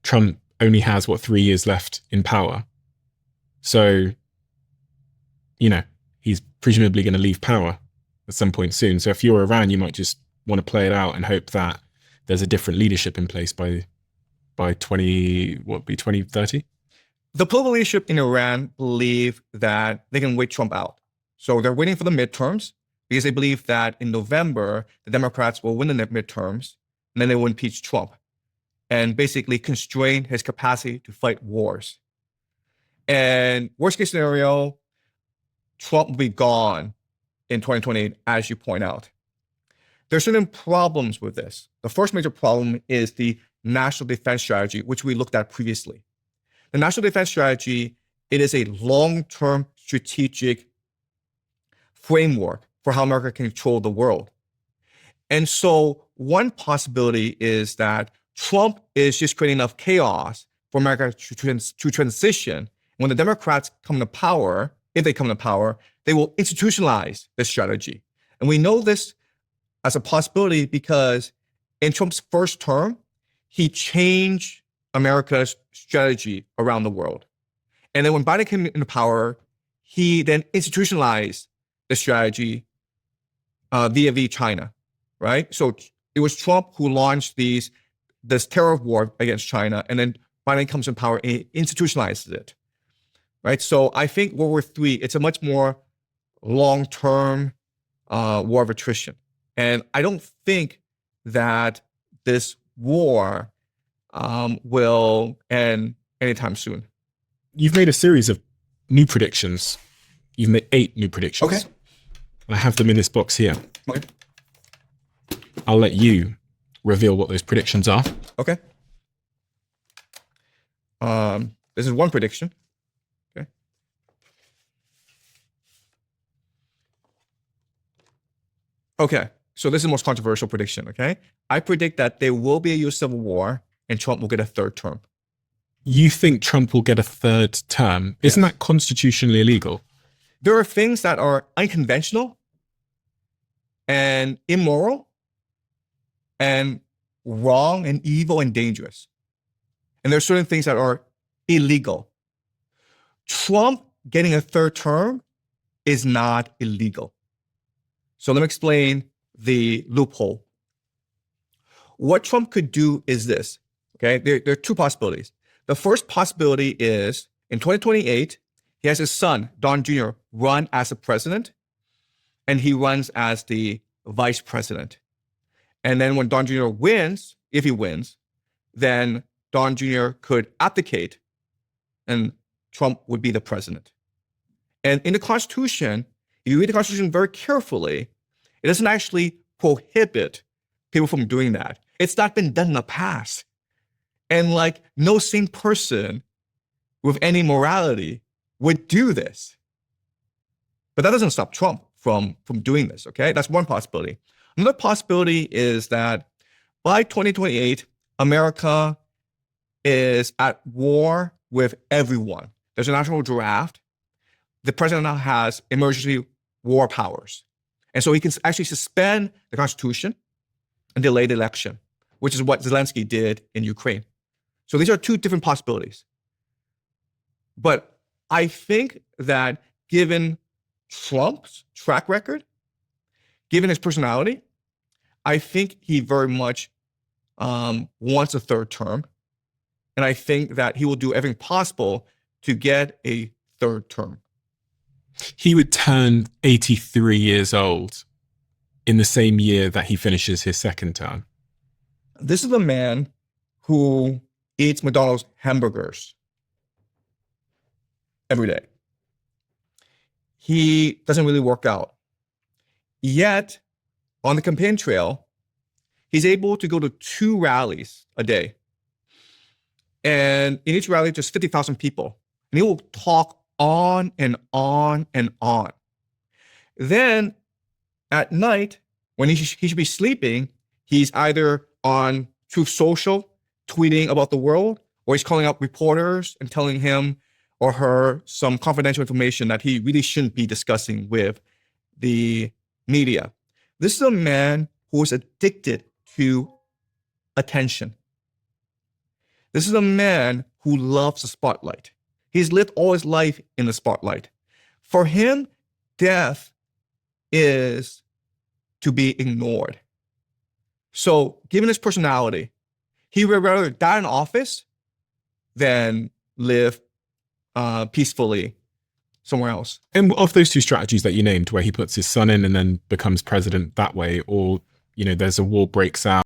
Trump only has, 3 years left in power. So, he's presumably going to leave power at some point soon. So if you're Iran, you might just want to play it out and hope that there's a different leadership in place by 2030? The political leadership in Iran believe that they can wait Trump out. So they're waiting for the midterms because they believe that in November, the Democrats will win the midterms, and then they will impeach Trump and basically constrain his capacity to fight wars. And worst case scenario, Trump will be gone in 2028, as you point out. There are certain problems with this. The first major problem is the national defense strategy, which we looked at previously. The national defense strategy, it is a long-term strategic framework for how America can control the world. And so one possibility is that Trump is just creating enough chaos for America to transition. When the Democrats come to power, if they come to power, they will institutionalize this strategy. And we know this as a possibility because in Trump's first term, he changed America's strategy around the world. And then when Biden came into power, he then institutionalized the strategy via China, right? So it was Trump who launched this terror war against China, and then Biden comes in power and institutionalizes it, right? So I think World War III, it's a much more long-term war of attrition. And I don't think that this war will end anytime soon. You've made a series of new predictions. You've made 8 new predictions. Okay. I have them in this box here. Okay. I'll let you reveal what those predictions are. Okay. This is one prediction. Okay. Okay. So this is the most controversial prediction. Okay. I predict that there will be a U.S. civil war and Trump will get a third term. You think Trump will get a third term? Yes. Isn't that constitutionally illegal? There are things that are unconventional and immoral and wrong and evil and dangerous. And there are certain things that are illegal. Trump getting a third term is not illegal. So let me explain the loophole. What Trump could do is this, okay? There are 2 possibilities. The first possibility is in 2028, he has his son, Don Jr., run as a president, and he runs as the vice president. And then when Don Jr. wins, if he wins, then Don Jr. could abdicate and Trump would be the president. And in the Constitution, if you read the Constitution very carefully, it doesn't actually prohibit people from doing that. It's not been done in the past. And like no sane person with any morality would do this. But that doesn't stop Trump from doing this, okay? That's one possibility. Another possibility is that by 2028, America is at war with everyone. There's a national draft. The president now has emergency war powers. And so he can actually suspend the Constitution and delay the election, which is what Zelensky did in Ukraine. So these are 2 different possibilities. But I think that given Trump's track record, given his personality, I think he very much wants a third term. And I think that he will do everything possible to get a third term. He would turn 83 years old in the same year that he finishes his second term. This is a man who eats McDonald's hamburgers every day. He doesn't really work out. Yet, on the campaign trail, he's able to go to 2 rallies a day. And in each rally, just 50,000 people. And he will talk on and on and on. Then at night, when he should be sleeping, he's either on Truth Social, tweeting about the world, or he's calling up reporters and telling him or her some confidential information that he really shouldn't be discussing with the media. This is a man who is addicted to attention. This is a man who loves the spotlight. He's lived all his life in the spotlight. For him, death is to be ignored. So, given his personality, he would rather die in office than live peacefully somewhere else. And of those two strategies that you named, where he puts his son in and then becomes president that way, or, you know, there's a war breaks out